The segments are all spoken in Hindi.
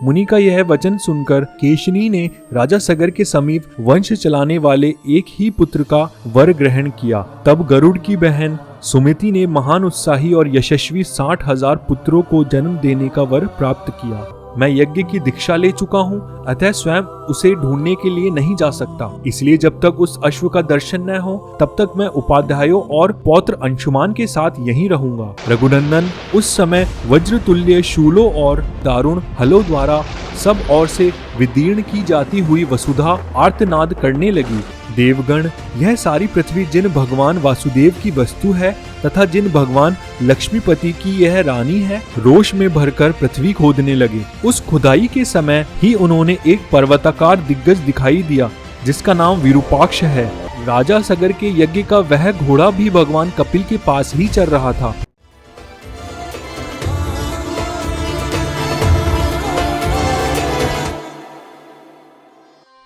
मुनि का यह वचन सुनकर केशिनी ने राजा सगर के समीप वंश चलाने वाले एक ही पुत्र का वर ग्रहण किया। तब गरुड़ की बहन सुमिति ने महान उत्साही और यशस्वी 60,000 पुत्रों को जन्म देने का वर प्राप्त किया। मैं यज्ञ की दीक्षा ले चुका हूँ, अतः स्वयं उसे ढूंढने के लिए नहीं जा सकता, इसलिए जब तक उस अश्व का दर्शन न हो तब तक मैं उपाध्यायों और पौत्र अंशुमान के साथ यहीं रहूंगा। रघुनंदन उस समय वज्रतुल्य शूलों और दारुण हलों द्वारा सब ओर से विदीर्ण की जाती हुई वसुधा आर्तनाद करने लगी। देवगण, यह सारी पृथ्वी जिन भगवान वासुदेव की वस्तु है तथा जिन भगवान लक्ष्मीपति की यह रानी है, रोष में भरकर पृथ्वी खोदने लगे। उस खुदाई के समय ही उन्होंने एक पर्वताकार दिग्गज दिखाई दिया जिसका नाम विरूपाक्ष है। राजा सगर के यज्ञ का वह घोड़ा भी भगवान कपिल के पास ही चल रहा था।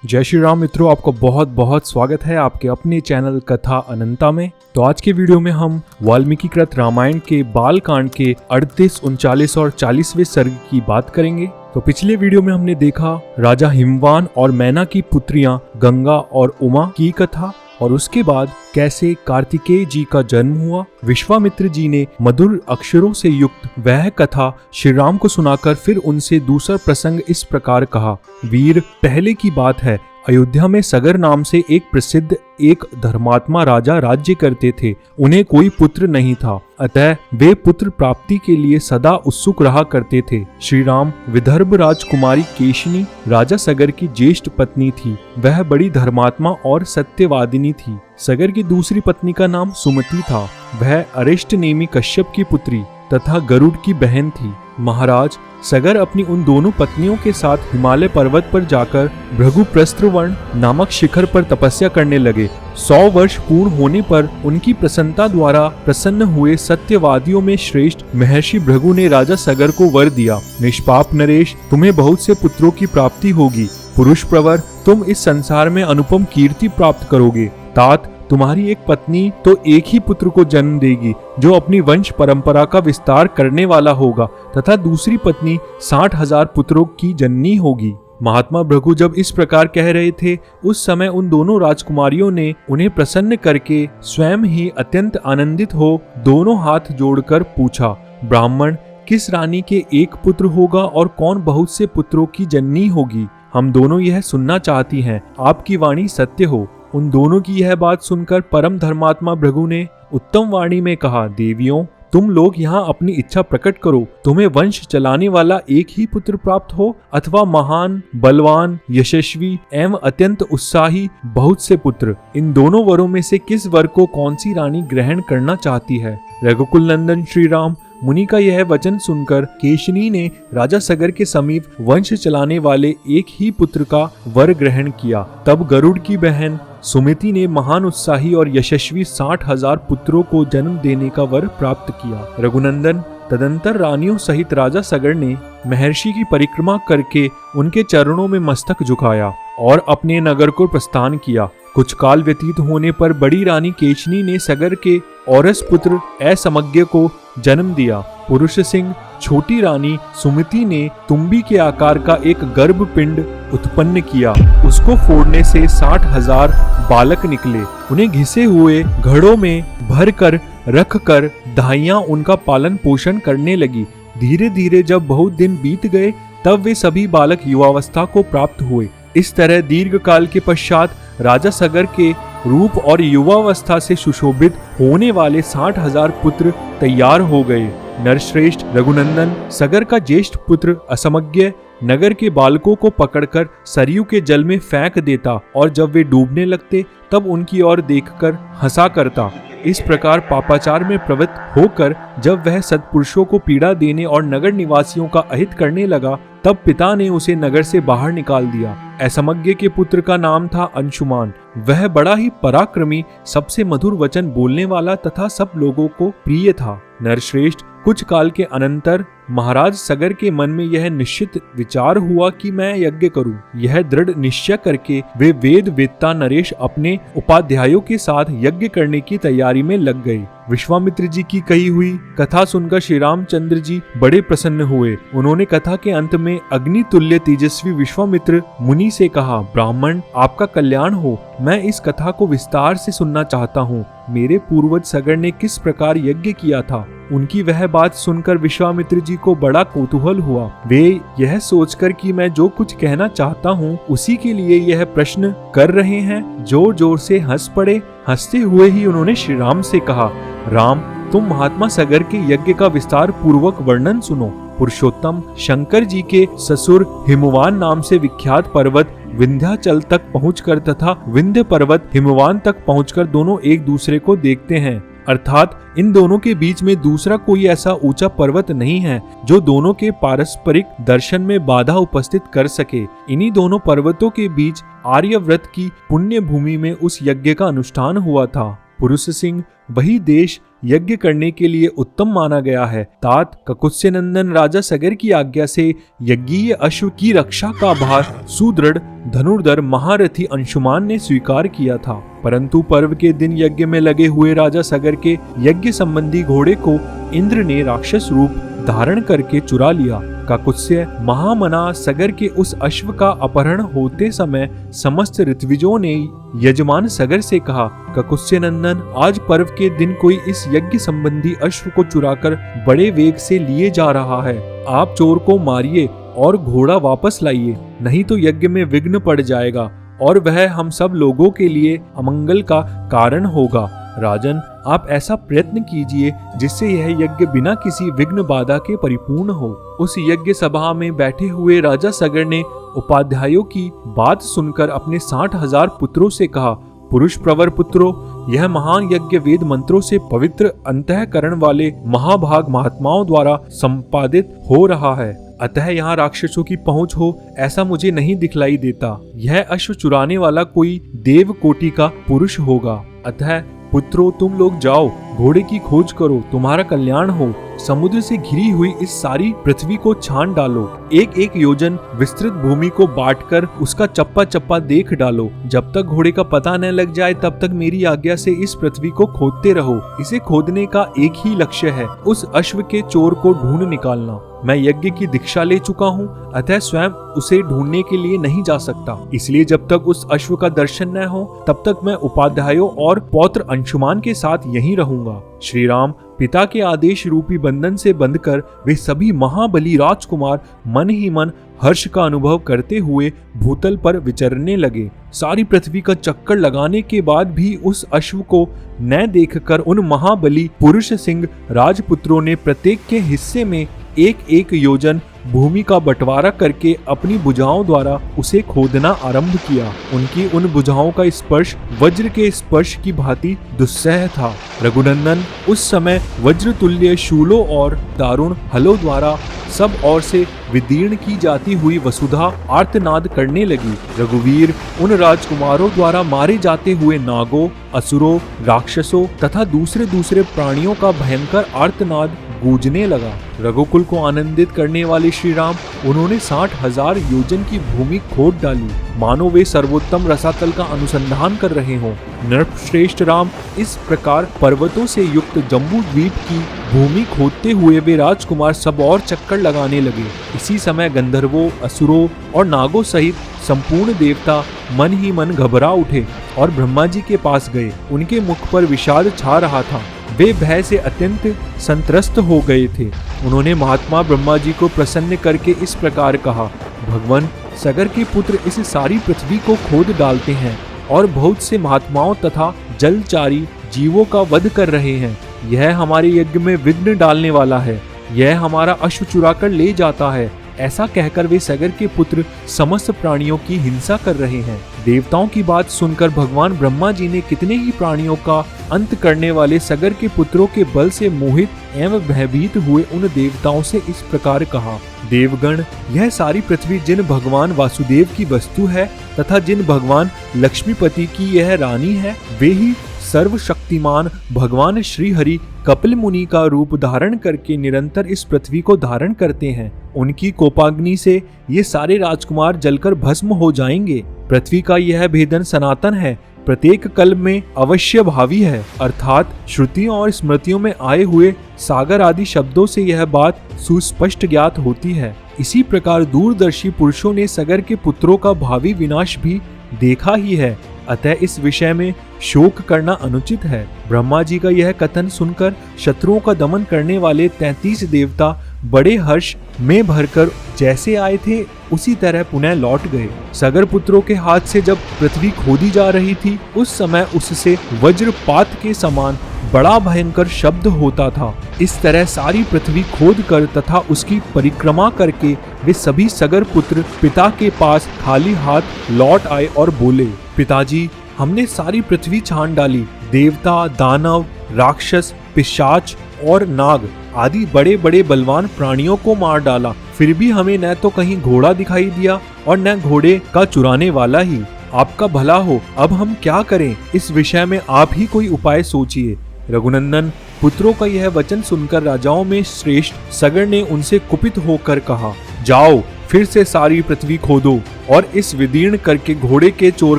जय श्री राम मित्रों, आपका बहुत बहुत स्वागत है आपके अपने चैनल कथा अनंता में। तो आज के वीडियो में हम वाल्मीकि कृत रामायण के बाल कांड के 38, 39 और 40वें सर्ग की बात करेंगे। तो पिछले वीडियो में हमने देखा राजा हिमवान और मैना की पुत्रियां गंगा और उमा की कथा, और उसके बाद कैसे कार्तिकेय जी का जन्म हुआ। विश्वामित्र जी ने मधुर अक्षरों से युक्त वह कथा श्री राम को सुनाकर फिर उनसे दूसरा प्रसंग इस प्रकार कहा। वीर, पहले की बात है, अयोध्या में सगर नाम से एक प्रसिद्ध एक धर्मात्मा राजा राज्य करते थे। उन्हें कोई पुत्र नहीं था, अतः वे पुत्र प्राप्ति के लिए सदा उत्सुक रहा करते थे। श्री राम विदर्भ राजकुमारी केशिनी राजा सगर की ज्येष्ठ पत्नी थी। वह बड़ी धर्मात्मा और सत्यवादिनी थी। सगर की दूसरी पत्नी का नाम सुमति था। वह अरिष्ट नेमी कश्यप की पुत्री तथा गरुड़ की बहन थी। महाराज, सगर अपनी उन दोनों पत्नियों के साथ हिमालय पर्वत पर जाकर भृगुप्रस्त्रवर्ण नामक शिखर पर तपस्या करने लगे। 100 वर्ष पूर्ण होने पर उनकी प्रसन्नता द्वारा प्रसन्न हुए सत्यवादियों में श्रेष्ठ महर्षि भृगु ने राजा सगर को वर दिया। निष्पाप नरेश, तुम्हें बहुत से पुत्रों की प्राप्ति होगी। पुरुष प्रवर, तुम इस संसार में अनुपम कीर्ति प्राप्त करोगे। तात, तुम्हारी एक पत्नी तो एक ही पुत्र को जन्म देगी जो अपनी वंश परंपरा का विस्तार करने वाला होगा, तथा दूसरी पत्नी 60,000 पुत्रों की जननी होगी। महात्मा भृगु जब इस प्रकार कह रहे थे, उस समय उन दोनों राजकुमारियों ने उन्हें प्रसन्न करके स्वयं ही अत्यंत आनंदित हो दोनों हाथ जोड़कर पूछा, ब्राह्मण, किस रानी के एक पुत्र होगा और कौन बहुत से पुत्रों की जननी होगी? हम दोनों यह सुनना चाहती हैं, आपकी वाणी सत्य हो। उन दोनों की यह बात सुनकर परम धर्मात्मा भृगु ने उत्तम वाणी में कहा, देवियों, तुम लोग यहाँ अपनी इच्छा प्रकट करो। तुम्हें वंश चलाने वाला एक ही पुत्र प्राप्त हो अथवा महान, बलवान, यशस्वी एवं अत्यंत उत्साही बहुत से पुत्र। इन दोनों वरों में से किस वर को कौन सी रानी ग्रहण करना चाहती है? रघुकुल नंदन श्री राम मुनि का यह वचन सुनकर केशिनी ने राजा सगर के समीप वंश चलाने वाले एक ही पुत्र का वर ग्रहण किया। तब गरुड़ की बहन सुमिति ने महान उत्साही और यशस्वी 60,000 पुत्रों को जन्म देने का वर प्राप्त किया। रघुनंदन, तदंतर रानियों सहित राजा सगर ने महर्षि की परिक्रमा करके उनके चरणों में मस्तक झुकाया और अपने नगर को प्रस्थान किया। कुछ काल व्यतीत होने पर बड़ी रानी केशिनी ने सगर के औरस पुत्र असमज्ञ को जन्म दिया। पुरुष सिंह छोटी रानी सुमिति ने तुम्बी के आकार का एक गर्भ पिंड उत्पन्न किया। उसको फोड़ने से 60,000 बालक निकले। उन्हें घिसे हुए घड़ों में भर कर रख कर दाइयां उनका पालन पोषण करने लगी। धीरे धीरे जब बहुत दिन बीत गए तब वे सभी बालक युवावस्था को प्राप्त हुए। इस तरह दीर्घ काल के पश्चात राजा सगर के रूप और युवावस्था से सुशोभित होने वाले 60,000 पुत्र तैयार हो गए। नरश्रेष्ठ रघुनंदन, सगर का ज्येष्ठ पुत्र असमज्ञ नगर के बालकों को पकड़कर सरयू के जल में फेंक देता और जब वे डूबने लगते तब उनकी ओर देखकर हंसा करता। इस प्रकार पापाचार में प्रवृत्त होकर जब वह सत्पुरुषों को पीड़ा देने और नगर निवासियों का अहित करने लगा तब पिता ने उसे नगर से बाहर निकाल दिया। असमज्ञ के पुत्र का नाम था अंशुमान। वह बड़ा ही पराक्रमी, सबसे मधुर वचन बोलने वाला तथा सब लोगों को प्रिय था। नरश्रेष्ठ, कुछ काल के अनंतर महाराज सगर के मन में यह निश्चित विचार हुआ कि मैं यज्ञ करूं। यह दृढ़ निश्चय करके वे वेद वेत्ता नरेश अपने उपाध्यायों के साथ यज्ञ करने की तैयारी में लग गए। विश्वामित्र जी की कही हुई कथा सुनकर श्री रामचंद्र जी बड़े प्रसन्न हुए। उन्होंने कथा के अंत में अग्नि तुल्य तेजस्वी विश्वामित्र मुनि से कहा, ब्राह्मण आपका कल्याण हो। मैं इस कथा को विस्तार से सुनना चाहता हूँ। मेरे पूर्वज सगर ने किस प्रकार यज्ञ किया था। उनकी वह बात सुनकर विश्वामित्र जी को बड़ा कौतूहल हुआ। वे यह सोचकर कि मैं जो कुछ कहना चाहता हूँ उसी के लिए यह प्रश्न कर रहे हैं, जोर जोर से हंस पड़े। हंसते हुए ही उन्होंने श्री राम से कहा, राम तुम महात्मा सगर के यज्ञ का विस्तार पूर्वक वर्णन सुनो। पुरुषोत्तम शंकर जी के ससुर हिमवान नाम से विख्यात पर्वत विंध्याचल तक पहुंचकर तथा विंध्य पर्वत हिमवान तक पहुंचकर दोनों एक दूसरे को देखते हैं। अर्थात इन दोनों के बीच में दूसरा कोई ऐसा ऊंचा पर्वत नहीं है जो दोनों के पारस्परिक दर्शन में बाधा उपस्थित कर सके। इन्हीं दोनों पर्वतों के बीच आर्यव्रत की पुण्य भूमि में उस यज्ञ का अनुष्ठान हुआ था। पुरुष सिंह वही देश यज्ञ करने के लिए उत्तम माना गया है। तात ककुत्स्य नंदन राजा सगर की आज्ञा से यज्ञीय अश्व की रक्षा का भार सुदृढ़ धनुर्धर महारथी अंशुमान ने स्वीकार किया था। परंतु पर्व के दिन यज्ञ में लगे हुए राजा सगर के यज्ञ संबंधी घोड़े को इंद्र ने राक्षस रूप धारण करके चुरा लिया। काकुत्स्य महामना सगर के उस अश्व का अपहरण होते समय समस्त ऋत्विजों ने यजमान सगर से कहा, काकुत्स्य नंदन आज पर्व के दिन कोई इस यज्ञ संबंधी अश्व को चुराकर बड़े वेग से लिए जा रहा है। आप चोर को मारिए और घोड़ा वापस लाइए, नहीं तो यज्ञ में विघ्न पड़ जाएगा और वह हम सब लोगों के लिए अमंगल का कारण होगा। राजन आप ऐसा प्रयत्न कीजिए जिससे यह यज्ञ बिना किसी विघ्न बाधा के परिपूर्ण हो। उस यज्ञ सभा में बैठे हुए राजा सगर ने उपाध्यायों की बात सुनकर अपने 60,000 पुत्रों से कहा, पुरुष प्रवर पुत्रों, यह महान यज्ञ वेद मंत्रों से पवित्र अंतःकरण वाले महाभाग महात्माओं द्वारा संपादित हो रहा है। अतः यहाँ राक्षसों की पहुंच हो ऐसा मुझे नहीं दिखलाई देता। यह अश्व चुराने वाला कोई देव कोटि का पुरुष होगा। अतः पुत्रों तुम लोग जाओ, घोड़े की खोज करो, तुम्हारा कल्याण हो। समुद्र से घिरी हुई इस सारी पृथ्वी को छान डालो। एक एक योजन विस्तृत भूमि को बांटकर उसका चप्पा चप्पा देख डालो। जब तक घोड़े का पता न लग जाए तब तक मेरी आज्ञा से इस पृथ्वी को खोदते रहो। इसे खोदने का एक ही लक्ष्य है, उस अश्व के चोर को ढूंढ निकालना। मैं यज्ञ की दीक्षा ले चुका हूँ, अतः स्वयं उसे ढूंढने के लिए नहीं जा सकता। इसलिए जब तक उस अश्व का दर्शन न हो तब तक मैं उपाध्यायों और पौत्र अंशुमान के साथ यहीं रहूंगा। श्री राम पिता के आदेश रूपी बंधन से बंधकर वे सभी महाबली राजकुमार मन ही मन हर्ष का अनुभव करते हुए भूतल पर विचरने लगे। सारी पृथ्वी का चक्कर लगाने के बाद भी उस अश्व को न देखकर उन महाबली पुरुष सिंह राजपुत्रों ने प्रत्येक के हिस्से में एक एक योजन भूमि का बंटवारा करके अपनी भुजाओं द्वारा उसे खोदना आरंभ किया। उनकी उन भुजाओं का स्पर्श वज्र के स्पर्श की भांति दुस्सह था। रघुनंदन उस समय वज्र तुल्य शूलों और दारुण हलों द्वारा सब ओर से विदीर्ण की जाती हुई वसुधा आर्तनाद करने लगी। रघुवीर उन राजकुमारों द्वारा मारे जाते हुए नागों, असुरों, राक्षसों तथा दूसरे दूसरे प्राणियों का भयंकर आर्तनाद गूंजने लगा। रघुकुल को आनंदित करने वाले श्री राम उन्होंने 60,000 योजन की भूमि खोद डाली, मानो वे सर्वोत्तम रसातल का अनुसंधान कर रहे हों। नृपश्रेष्ठ राम इस प्रकार पर्वतों से युक्त जम्बू द्वीप की भूमि खोदते हुए वे राजकुमार सब और चक्कर लगाने लगे। इसी समय गंधर्वों, असुरों और नागों सहित संपूर्ण देवता मन ही मन घबरा उठे और ब्रह्मा जी के पास गए। उनके मुख पर विषाद छा रहा था। वे भय से अत्यंत संत्रस्त हो गए थे। उन्होंने महात्मा ब्रह्मा जी को प्रसन्न करके इस प्रकार कहा, भगवान सगर के पुत्र इस सारी पृथ्वी को खोद डालते हैं और बहुत से महात्माओं तथा जलचारी जीवों का वध कर रहे हैं। यह हमारे यज्ञ में विघ्न डालने वाला है। यह हमारा अश्व चुराकर ले जाता है। ऐसा कहकर वे सगर के पुत्र समस्त प्राणियों की हिंसा कर रहे हैं। देवताओं की बात सुनकर भगवान ब्रह्मा जी ने कितने ही प्राणियों का अंत करने वाले सगर के पुत्रों के बल से मोहित एवं भयभीत हुए उन देवताओं से इस प्रकार कहा, देवगण, यह सारी पृथ्वी जिन भगवान वासुदेव की वस्तु है तथा जिन भगवान लक्ष्मीपति की यह रानी है, वे ही सर्वशक्तिमान भगवान श्री हरि कपिल मुनि का रूप धारण करके निरंतर इस पृथ्वी को धारण करते हैं। उनकी कोपाग्नि से ये सारे राजकुमार जलकर भस्म हो जाएंगे। पृथ्वी का यह भेदन सनातन है, प्रत्येक कल्प में अवश्य भावी है। अर्थात श्रुतियों और स्मृतियों में आए हुए सागर आदि शब्दों से यह बात सुस्पष्ट ज्ञात होती है। इसी प्रकार दूरदर्शी पुरुषों ने सगर के पुत्रों का भावी विनाश भी देखा ही है, अतः इस विषय में शोक करना अनुचित है। ब्रह्मा जी का यह कथन सुनकर शत्रुओं का दमन करने वाले 33 देवता बड़े हर्ष में भरकर जैसे आए थे उसी तरह पुनः लौट गए। सगर पुत्रों के हाथ से जब पृथ्वी खोदी जा रही थी उस समय उससे वज्रपात के समान बड़ा भयंकर शब्द होता था। इस तरह सारी पृथ्वी खोद कर तथा उसकी परिक्रमा करके वे सभी सगर पुत्र पिता के पास खाली हाथ लौट आए और बोले, पिताजी, हमने सारी पृथ्वी छान डाली, देवता, दानव, राक्षस, पिशाच और नाग आदि बड़े बड़े बलवान प्राणियों को मार डाला, फिर भी हमें न तो कहीं घोड़ा दिखाई दिया और न घोड़े का चुराने वाला ही। आपका भला हो, अब हम क्या करें? इस विषय में आप ही कोई उपाय सोचिए। रघुनंदन, पुत्रों का यह वचन सुनकर राजाओं में श्रेष्ठ सगर ने उनसे कुपित होकर कहा, जाओ फिर से सारी पृथ्वी खोदो और इस विदीर्ण करके घोड़े के चोर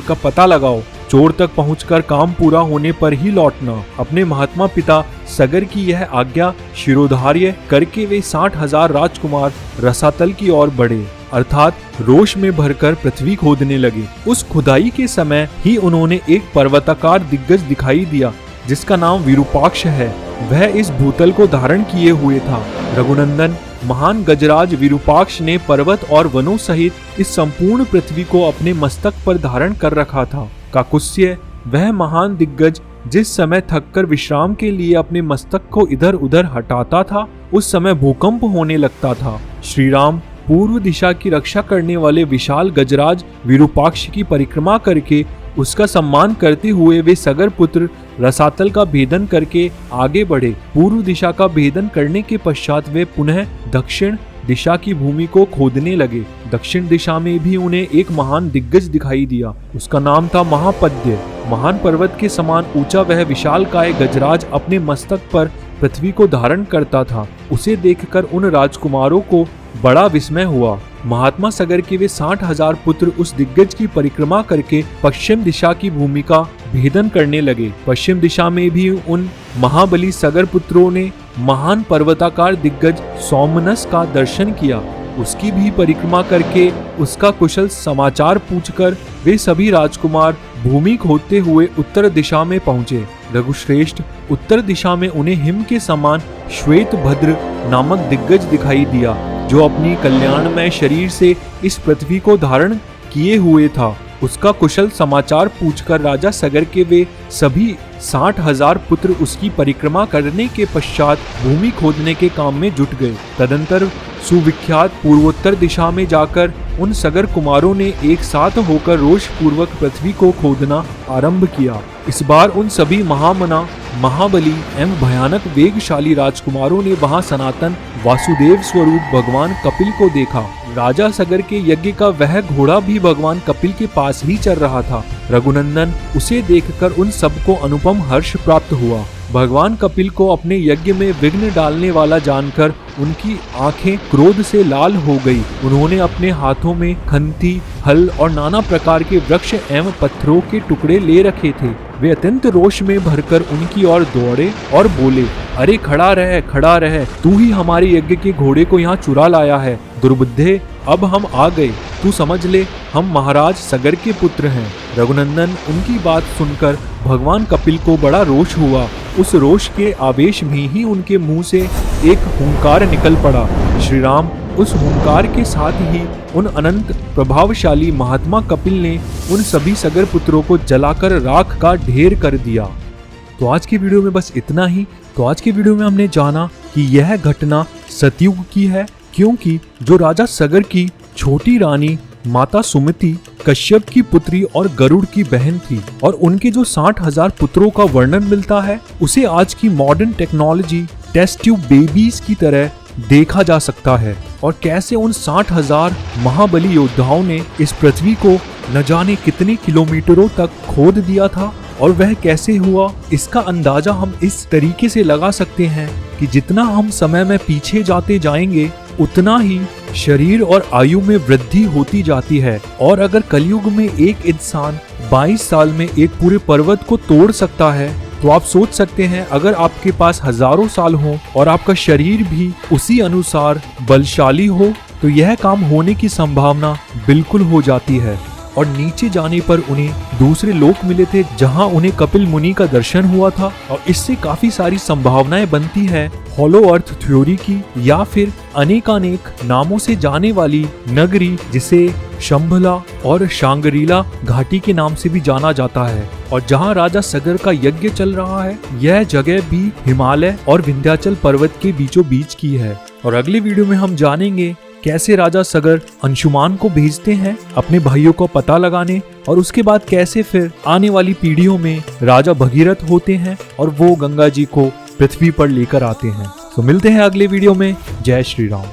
का पता लगाओ। चोर तक पहुंचकर काम पूरा होने पर ही लौटना। अपने महात्मा पिता सगर की यह आज्ञा शिरोधार्य करके वे 60,000 राजकुमार रसातल की ओर बढ़े, अर्थात रोष में भरकर पृथ्वी खोदने लगे। उस खुदाई के समय ही उन्होंने एक पर्वताकार दिग्गज दिखाई दिया जिसका नाम विरूपाक्ष है। वह इस भूतल को धारण किए हुए था। रघुनंदन, महान गजराज विरूपाक्ष ने पर्वत और वनों सहित इस संपूर्ण पृथ्वी को अपने मस्तक पर धारण कर रखा था। काकुत्स्य, वह महान दिग्गज जिस समय थककर विश्राम के लिए अपने मस्तक को इधर उधर हटाता था उस समय भूकंप होने लगता था। श्री राम पूर्व दिशा की रक्षा करने वाले विशाल गजराज विरूपाक्ष की परिक्रमा करके उसका सम्मान करते हुए वे सगर पुत्र रसातल का भेदन करके आगे बढ़े। पूर्व दिशा का भेदन करने के पश्चात वे पुनः दक्षिण दिशा की भूमि को खोदने लगे। दक्षिण दिशा में भी उन्हें एक महान दिग्गज दिखाई दिया। उसका नाम था महापद्य। महान पर्वत के समान ऊंचा वह विशालकाय गजराज अपने मस्तक पर पृथ्वी को धारण करता था। उसे देखकर उन राजकुमारों को बड़ा विस्मय हुआ। महात्मा सगर के वे 60,000 पुत्र उस दिग्गज की परिक्रमा करके पश्चिम दिशा की भूमि का भेदन करने लगे। पश्चिम दिशा में भी उन महाबली सगर पुत्रों ने महान पर्वताकार दिग्गज सोमनस का दर्शन किया। उसकी भी परिक्रमा करके उसका कुशल समाचार पूछकर वे सभी राजकुमार भूमि खोदते हुए उत्तर दिशा में पहुंचे। रघुश्रेष्ठ, उत्तर दिशा में उन्हें हिम के समान श्वेत भद्र नामक दिग्गज दिखाई दिया जो अपनी कल्याणमय शरीर से इस पृथ्वी को धारण किए हुए था। उसका कुशल समाचार पूछकर राजा सगर के वे सभी 60,000 पुत्र उसकी परिक्रमा करने के पश्चात भूमि खोदने के काम में जुट गए। तदंतर सुविख्यात पूर्वोत्तर दिशा में जाकर उन सगर कुमारों ने एक साथ होकर रोष पूर्वक पृथ्वी को खोदना आरंभ किया। इस बार उन सभी महामना, महाबली एवं भयानक वेगशाली राजकुमारों ने वहां सनातन वासुदेव स्वरूप भगवान कपिल को देखा। राजा सगर के यज्ञ का वह घोड़ा भी भगवान कपिल के पास ही चल रहा था। रघुनंदन, उसे देखकर उन सबको अनुपम हर्ष प्राप्त हुआ। भगवान कपिल को अपने यज्ञ में विघ्न डालने वाला जानकर उनकी आंखें क्रोध से लाल हो गई। उन्होंने अपने हाथों में खंती, हल और नाना प्रकार के वृक्ष एवं पत्थरों के टुकड़े ले रखे थे। वे अत्यंत रोष में भरकर उनकी ओर दौड़े और बोले, अरे खड़ा रह, तू ही हमारे यज्ञ के घोड़े को यहाँ चुरा लाया है। दुर्बुद्धे, अब हम आ गए, तू समझ ले हम महाराज सगर के पुत्र हैं। रघुनंदन, उनकी बात सुनकर भगवान कपिल को बड़ा रोष हुआ। उस रोष के आवेश में ही उनके मुंह से एक हुंकार निकल पड़ा। श्री राम, उस हुंकार के साथ ही उन अनंत प्रभावशाली महात्मा कपिल ने उन सभी सगर पुत्रों को जलाकर राख का ढेर कर दिया। तो आज की वीडियो में बस इतना ही। तो आज की वीडियो में हमने जाना कि यह घटना सतयुग की है, क्योंकि जो राजा सगर की छोटी रानी माता सुमति कश्यप की पुत्री और गरुड़ की बहन थी, और उनके जो 60,000 पुत्रों का वर्णन मिलता है उसे आज की modern technology test tube babies की तरह देखा जा सकता है। और कैसे उन 60,000 महाबली योद्धाओं ने इस पृथ्वी को न जाने कितने किलोमीटरों तक खोद दिया था और वह कैसे हुआ, इसका अंदाजा हम इस तरीके से लगा सकते हैं कि जितना हम समय में पीछे जाते जाएंगे उतना ही शरीर और आयु में वृद्धि होती जाती है। और अगर कलयुग में एक इंसान 22 साल में एक पूरे पर्वत को तोड़ सकता है, तो आप सोच सकते हैं अगर आपके पास हजारों साल हो और आपका शरीर भी उसी अनुसार बलशाली हो तो यह काम होने की संभावना बिल्कुल हो जाती है। और नीचे जाने पर उन्हें दूसरे लोक मिले थे जहां उन्हें कपिल मुनि का दर्शन हुआ था, और इससे काफी सारी संभावनाएं बनती है हॉलो अर्थ थ्योरी की, या फिर अनेकानेक नामों से जाने वाली नगरी जिसे शंभला और शांगरीला घाटी के नाम से भी जाना जाता है, और जहां राजा सगर का यज्ञ चल रहा है। यह जगह भी हिमालय और विंध्याचल पर्वत के बीचों बीच की है। और अगले वीडियो में हम जानेंगे कैसे राजा सगर अंशुमान को भेजते हैं अपने भाइयों को पता लगाने, और उसके बाद कैसे फिर आने वाली पीढ़ियों में राजा भगीरथ होते हैं और वो गंगा जी को पृथ्वी पर लेकर आते हैं। तो मिलते हैं अगले वीडियो में। जय श्री राम।